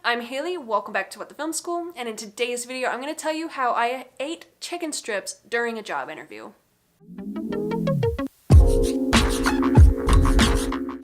I'm Haley, welcome back to What the Film School, and in today's video I'm going to tell you how I ate chicken strips during a job interview.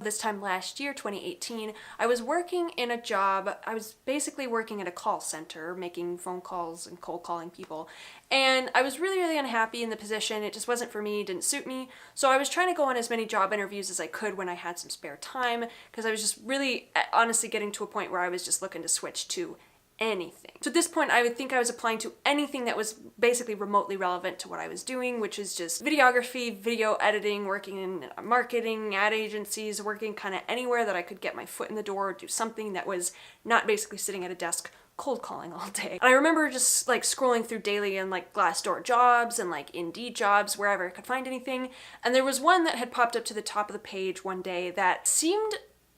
This time last year, 2018, I was working in a job. I was basically working at a call center, making phone calls and cold calling people. And I was really unhappy in the position. It just wasn't for me, it didn't suit me. So I was trying to go on as many job interviews as I could when I had some spare time, because I was just really honestly getting to a point where I was just looking to switch to anything. So at this point, I would think I was applying to anything that was basically remotely relevant to what I was doing, which is just videography, video editing, working in marketing, ad agencies, working kind of anywhere that I could get my foot in the door, do something that was not basically sitting at a desk cold calling all day. And I remember just like scrolling through daily and like Glassdoor jobs and like Indeed jobs, wherever I could find anything. And there was one that had popped up to the top of the page one day that seemed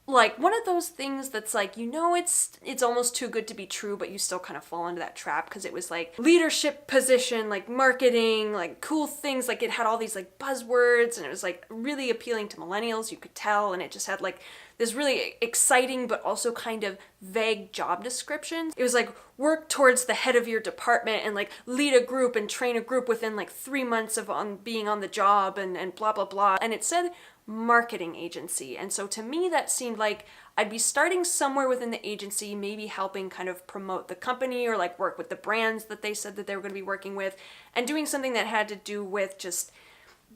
like one of those things that's like, you know, it's almost too good to be true, but you still kind of fall into that trap, because it was like leadership position, like marketing, like cool things, like it had all these like buzzwords, and it was like really appealing to millennials, you could tell, and it just had like this really exciting but also kind of vague job description. It was like work towards the head of your department and like lead a group and train a group within like 3 months of being on the job and blah blah blah. And it said marketing agency. And so to me that seemed like I'd be starting somewhere within the agency, maybe helping kind of promote the company or like work with the brands that they said that they were going to be working with, and doing something that had to do with just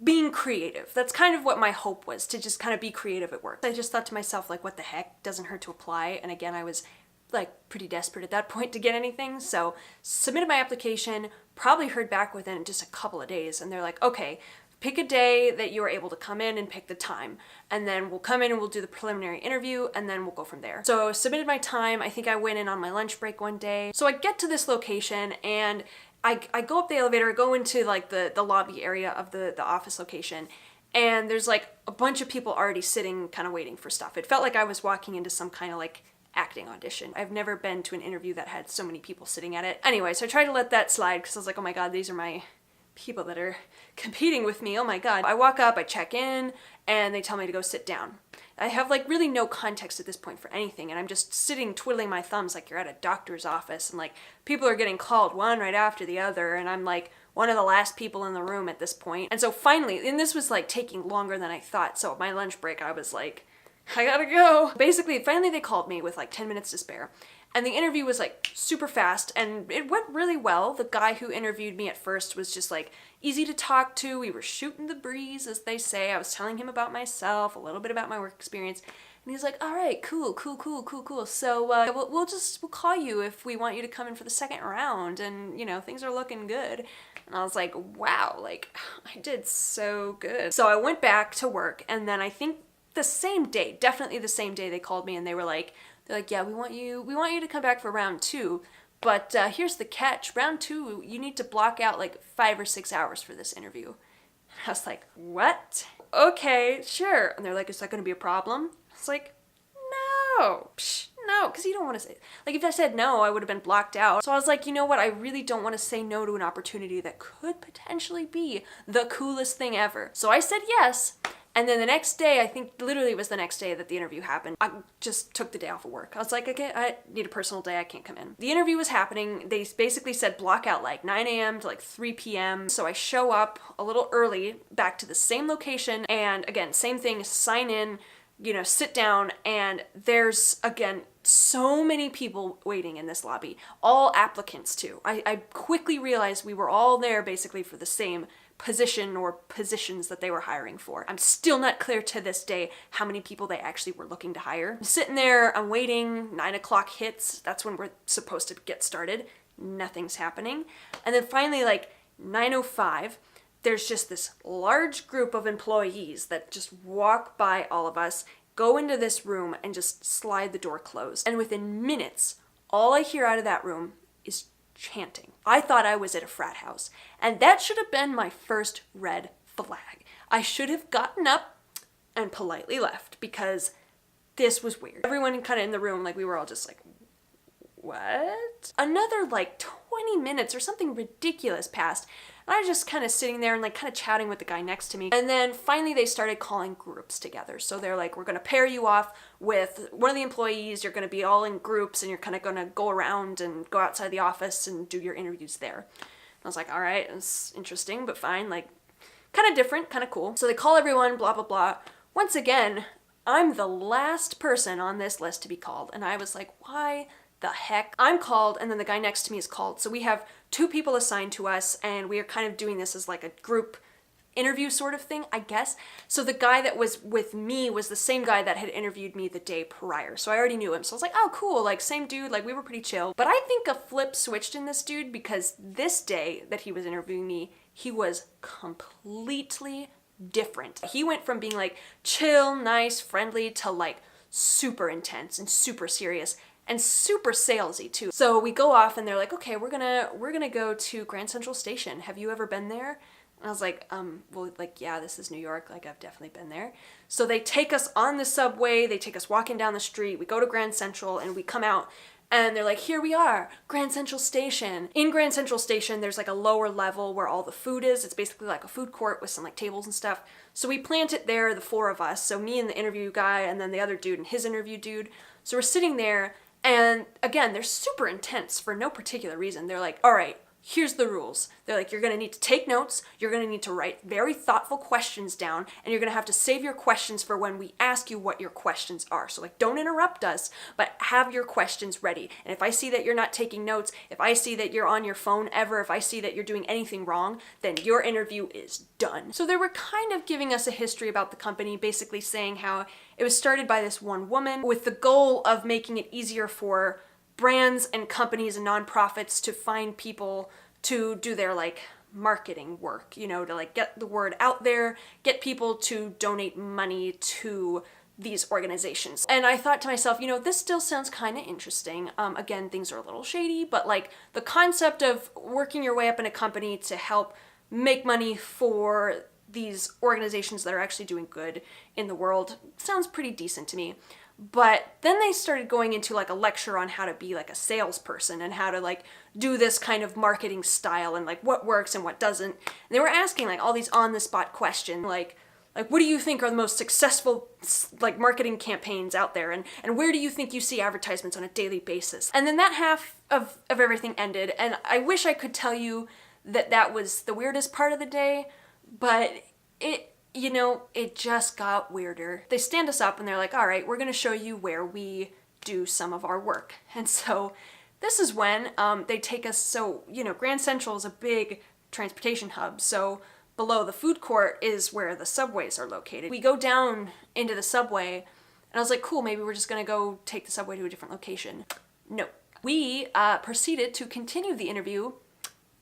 being creative. That's kind of what my hope was, to just kind of be creative at work. I just thought to myself, like, what the heck, doesn't hurt to apply. And again, I was like pretty desperate at that point to get anything, so submitted my application, probably heard back within just a couple of days, and they're like, okay, pick a day that you are able to come in and pick the time, and then we'll come in and we'll do the preliminary interview, and then we'll go from there. So submitted my time. I think I went in on my lunch break one day. So I get to this location and I go up the elevator, go into like the lobby area of the office location, and there's like a bunch of people already sitting kind of waiting for stuff. It felt like I was walking into some kind of like acting audition. I've never been to an interview that had so many people sitting at it. Anyway, so I tried to let that slide because I was like, oh my god, these are my people that are competing with me, oh my god. I walk up, I check in, and they tell me to go sit down. I have like really no context at this point for anything, and I'm just sitting twiddling my thumbs like you're at a doctor's office, and like people are getting called one right after the other, and I'm like one of the last people in the room at this point. And so finally, and this was like taking longer than I thought, so at my lunch break I was like, I gotta go. Basically, finally they called me with like 10 minutes to spare. And the interview was like super fast, and it went really well. The guy who interviewed me at first was just like easy to talk to. We were shooting the breeze, as they say. I was telling him about myself, a little bit about my work experience. And he's like, all right, cool. So we'll call you if we want you to come in for the second round, and you know, things are looking good. And I was like, wow, like I did so good. So I went back to work, and then I think the same day, definitely the same day, they called me and they're like, yeah, we want you to come back for round 2, but here's the catch. Round 2, you need to block out like 5 or 6 hours for this interview. I was like, what? Okay, sure. And they're like, is that going to be a problem? I was like, no. No, because you don't want to say, like if I said no, I would have been blocked out. So I was like, you know what? I really don't want to say no to an opportunity that could potentially be the coolest thing ever. So I said yes. And then the next day, I think literally it was the next day that the interview happened, I just took the day off of work. I was like, okay, I need a personal day, I can't come in. The interview was happening. They basically said block out like 9 a.m. to like 3 p.m. So I show up a little early back to the same location, and again, same thing, sign in, you know, sit down, and there's, again, so many people waiting in this lobby, all applicants too. I quickly realized we were all there basically for the same position or positions that they were hiring for. I'm still not clear to this day how many people they actually were looking to hire. I'm sitting there, I'm waiting, 9 o'clock hits, that's when we're supposed to get started. Nothing's happening. And then finally, like 9:05, there's just this large group of employees that just walk by all of us, go into this room, and just slide the door closed. And within minutes, all I hear out of that room is chanting. I thought I was at a frat house, and that should have been my first red flag. I should have gotten up and politely left, because this was weird. Everyone kind of in the room, like we were all just like, what? Another like 20 minutes or something ridiculous passed. And I was just kind of sitting there and like kind of chatting with the guy next to me. And then finally they started calling groups together. So they're like, we're going to pair you off with one of the employees. You're going to be all in groups and you're kind of going to go around and go outside the office and do your interviews there. I was like, all right, it's interesting, but fine, like kind of different, kind of cool. So they call everyone, blah, blah, blah. Once again, I'm the last person on this list to be called. And I was like, why the heck? I'm called and then the guy next to me is called. So we have 2 people assigned to us and we are kind of doing this as like a group interview sort of thing, I guess. So the guy that was with me was the same guy that had interviewed me the day prior. So I already knew him. So I was like, oh, cool. Like same dude, like we were pretty chill. But I think a flip switched in this dude because this day that he was interviewing me, he was completely different. He went from being like chill, nice, friendly to like super intense and super serious and super salesy too. So we go off and they're like, okay, we're gonna go to Grand Central Station. Have you ever been there? And I was like, well, like, yeah, this is New York. Like, I've definitely been there. So they take us on the subway. They take us walking down the street. We go to Grand Central and we come out and they're like, here we are, Grand Central Station. In Grand Central Station, there's like a lower level where all the food is. It's basically like a food court with some like tables and stuff. So we plant it there, the 4 of us. So me and the interview guy and then the other dude and his interview dude. So we're sitting there and again, they're super intense for no particular reason. They're like, all right, here's the rules. They're like, you're going to need to take notes, you're going to need to write very thoughtful questions down, and you're going to have to save your questions for when we ask you what your questions are. So like, don't interrupt us, but have your questions ready. And if I see that you're not taking notes, if I see that you're on your phone ever, if I see that you're doing anything wrong, then your interview is done. So they were kind of giving us a history about the company, basically saying how it was started by this one woman with the goal of making it easier for brands and companies and nonprofits to find people to do their like marketing work, you know, to like get the word out there, get people to donate money to these organizations. And I thought to myself, you know, this still sounds kind of interesting. Again, things are a little shady, but like the concept of working your way up in a company to help make money for these organizations that are actually doing good in the world sounds pretty decent to me. But then they started going into like a lecture on how to be like a salesperson and how to like do this kind of marketing style and like what works and what doesn't. And they were asking like all these on the spot questions like what do you think are the most successful like marketing campaigns out there and where do you think you see advertisements on a daily basis? And then that half of everything ended and I wish I could tell you that that was the weirdest part of the day, but you know, it just got weirder. They stand us up and they're like, all right, we're gonna show you where we do some of our work. And so this is when they take us, so, you know, Grand Central is a big transportation hub. So below the food court is where the subways are located. We go down into the subway and I was like, cool, maybe we're just gonna go take the subway to a different location. No. We proceeded to continue the interview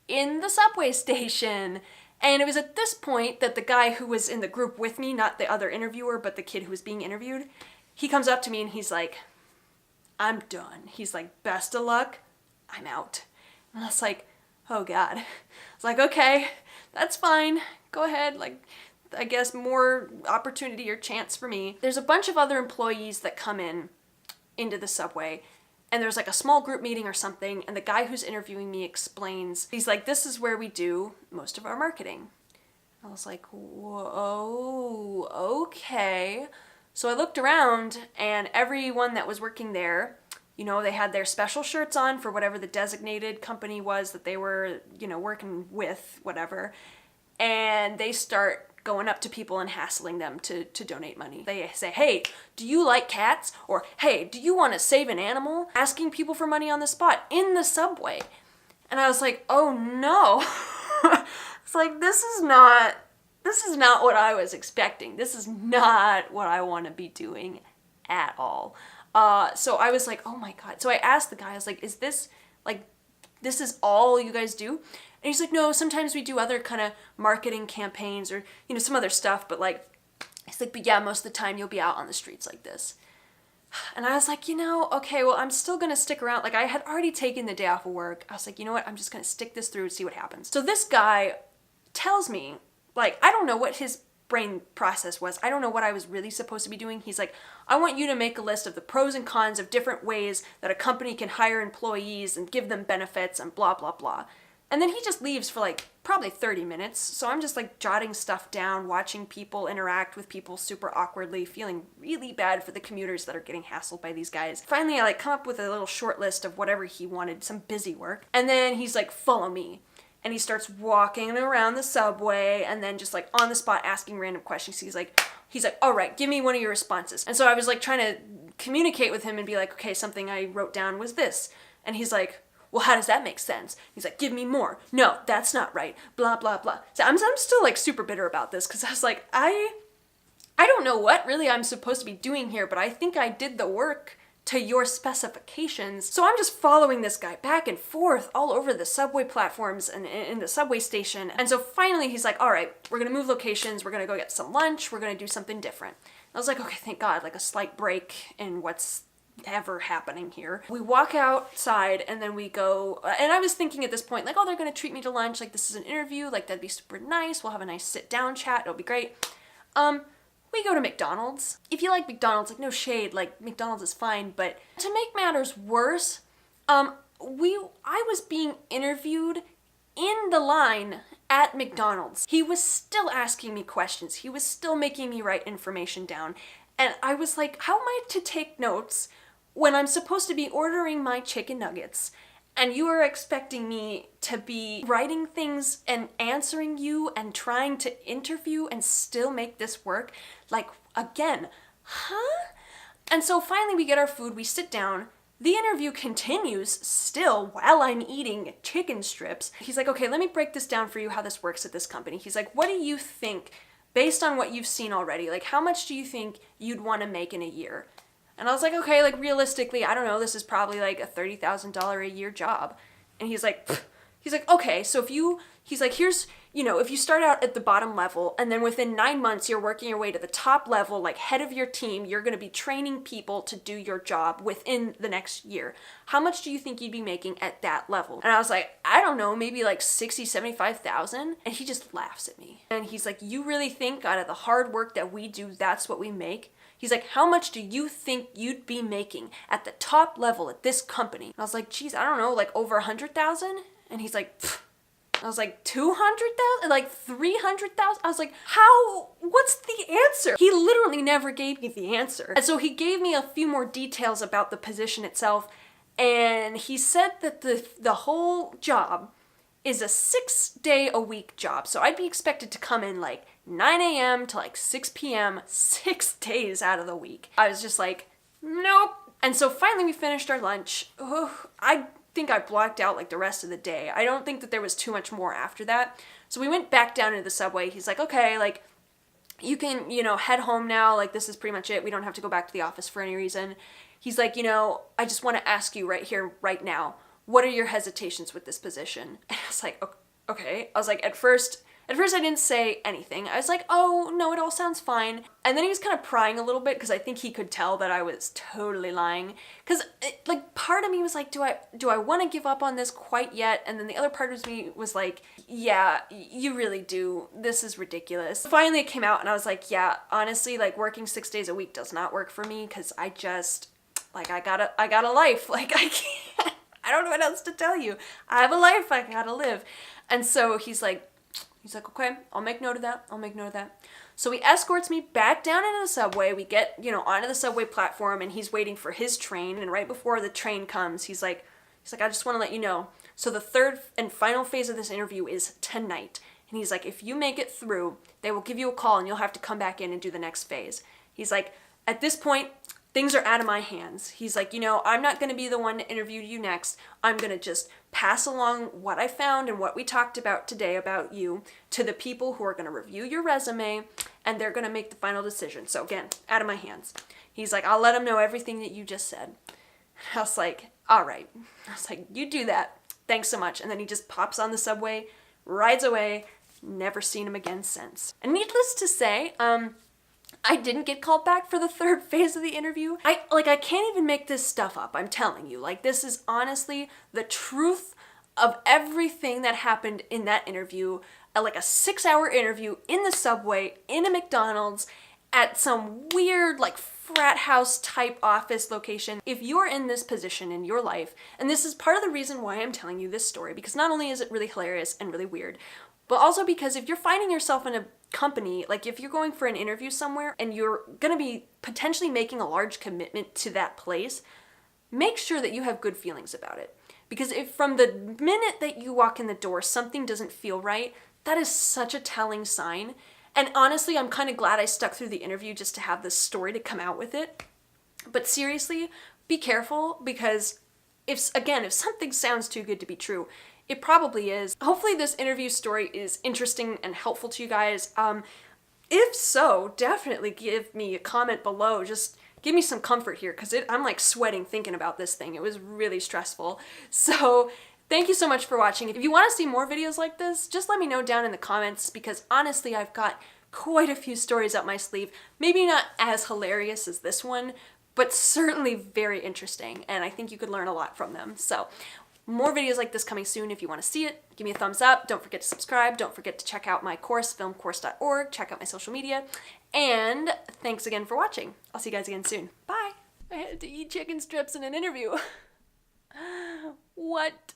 in the subway station. And it was at this point that the guy who was in the group with me, not the other interviewer, but the kid who was being interviewed, he comes up to me and he's like, I'm done. He's like, best of luck, I'm out. And I was like, oh God. I was like, okay, that's fine. Go ahead. Like, I guess more opportunity or chance for me. There's a bunch of other employees that come into the subway. And there's like a small group meeting or something, and the guy who's interviewing me explains, he's like, this is where we do most of our marketing. I was like, whoa, okay. So I looked around, and everyone that was working there, you know, they had their special shirts on for whatever the designated company was that they were, you know, working with, whatever. And they start going up to people and hassling them to donate money. They say, hey, do you like cats? Or, hey, do you want to save an animal? Asking people for money on the spot in the subway. And I was like, oh no. It's like, this is not what I was expecting. This is not what I want to be doing at all. So I was like, oh my God. So I asked the guy, I was like, is this is all you guys do? And he's like, no, sometimes we do other kind of marketing campaigns or, you know, some other stuff, but like, he's like, but yeah, most of the time you'll be out on the streets like this. And I was like, you know, okay, well, I'm still gonna stick around. Like, I had already taken the day off of work. I was like, you know what, I'm just gonna stick this through and see what happens. So this guy tells me, like, I don't know what his brain process was. I don't know what I was really supposed to be doing. He's like, I want you to make a list of the pros and cons of different ways that a company can hire employees and give them benefits and blah, blah, blah. And then he just leaves for like probably 30 minutes. So I'm just like jotting stuff down, watching people interact with people super awkwardly, feeling really bad for the commuters that are getting hassled by these guys. Finally, I like come up with a little short list of whatever he wanted, some busy work. And then he's like, follow me. And he starts walking around the subway and then just like on the spot asking random questions. He's like, all right, give me one of your responses. And so I was like trying to communicate with him and be like, okay, something I wrote down was this. And he's like, well, how does that make sense? He's like, give me more. No, that's not right. Blah, blah, blah. So I'm still like super bitter about this because I was like, I don't know what really I'm supposed to be doing here, but I think I did the work to your specifications. So I'm just following this guy back and forth all over the subway platforms and in the subway station. And so finally he's like, all right, we're gonna move locations. We're gonna go get some lunch. We're gonna do something different. I was like, okay, thank God, like a slight break in what's ever happening here. We walk outside and then we go, and I was thinking at this point, like, oh, they're gonna treat me to lunch. Like, this is an interview. Like, that'd be super nice. We'll have a nice sit down chat. It'll be great. We go to McDonald's. If you like McDonald's, like no shade, like McDonald's is fine, but to make matters worse, I was being interviewed in the line at McDonald's. He was still asking me questions. He was still making me write information down. And I was like, how am I to take notes when I'm supposed to be ordering my chicken nuggets? And you are expecting me to be writing things and answering you and trying to interview and still make this work? Like, again, huh? And so finally we get our food, we sit down. The interview continues still while I'm eating chicken strips. He's like, okay, let me break this down for you how this works at this company. He's like, what do you think, based on what you've seen already, like how much do you think you'd want to make in a year? And I was like, okay, like realistically, I don't know, this is probably like a $30,000 a year job. And he's like, okay, so here's, if you start out at the bottom level and then within 9 months you're working your way to the top level, like head of your team, you're going to be training people to do your job within the next year. How much do you think you'd be making at that level? And I was like, I don't know, maybe like 60, 75,000. And he just laughs at me. And he's like, you really think out of the hard work that we do, that's what we make? He's like, how much do you think you'd be making at the top level at this company? And I was like, geez, I don't know, like over 100,000? And he's like, pfft. I was like, 200,000? Like 300,000? I was like, what's the answer? He literally never gave me the answer. And so he gave me a few more details about the position itself. And he said that the whole job is a 6-day-a-week job. So I'd be expected to come in like 9 a.m. to like 6 p.m. 6 days out of the week. I was just like, nope. And so finally we finished our lunch. I think I blocked out like the rest of the day. I don't think that there was too much more after that. So we went back down into the subway. He's like, okay, like you can, head home now. Like this is pretty much it. We don't have to go back to the office for any reason. He's like, I just want to ask you right here, right now, what are your hesitations with this position? And I was like, okay. I was like, at first I didn't say anything. I was like, oh, no, it all sounds fine. And then he was kind of prying a little bit because I think he could tell that I was totally lying. Because, part of me was like, do I want to give up on this quite yet? And then the other part of me was like, yeah, you really do. This is ridiculous. Finally, it came out and I was like, yeah, honestly, like working 6 days a week does not work for me because I just, like, I got a life. Like, I can't, I don't know what else to tell you. I have a life I gotta live. And so he's like, okay, I'll make note of that. So he escorts me back down into the subway. We get, onto the subway platform and he's waiting for his train. And right before the train comes, he's like, I just want to let you know. So the third and final phase of this interview is tonight. And he's like, if you make it through, they will give you a call and you'll have to come back in and do the next phase. He's like, at this point, things are out of my hands. He's like, I'm not going to be the one to interview you next. I'm going to just pass along what I found and what we talked about today about you to the people who are going to review your resume and they're going to make the final decision. So again, out of my hands. He's like, I'll let them know everything that you just said. I was like, all right. I was like, you do that. Thanks so much. And then he just pops on the subway, rides away, never seen him again since. And needless to say, I didn't get called back for the third phase of the interview. I can't even make this stuff up, I'm telling you. Like, this is honestly the truth of everything that happened in that interview. Like a 6-hour interview in the subway, in a McDonald's, at some weird, like, frat house type office location. If you're in this position in your life, and this is part of the reason why I'm telling you this story, because not only is it really hilarious and really weird, but also because if you're finding yourself in a company, like if you're going for an interview somewhere and you're gonna be potentially making a large commitment to that place, make sure that you have good feelings about it. Because if from the minute that you walk in the door, something doesn't feel right, that is such a telling sign. And honestly, I'm kind of glad I stuck through the interview just to have this story to come out with it. But seriously, be careful, because if something sounds too good to be true, it probably is. Hopefully this interview story is interesting and helpful to you guys. If so, definitely give me a comment below. Just give me some comfort here, because I'm like sweating thinking about this thing. It was really stressful. So thank you so much for watching. If you want to see more videos like this, just let me know down in the comments, because honestly, I've got quite a few stories up my sleeve. Maybe not as hilarious as this one, but certainly very interesting, and I think you could learn a lot from them. So more videos like this coming soon. If you want to see it, give me a thumbs up. Don't forget to subscribe. Don't forget to check out my course, filmcourse.org. Check out my social media. And thanks again for watching. I'll see you guys again soon. Bye. I had to eat chicken strips in an interview. What?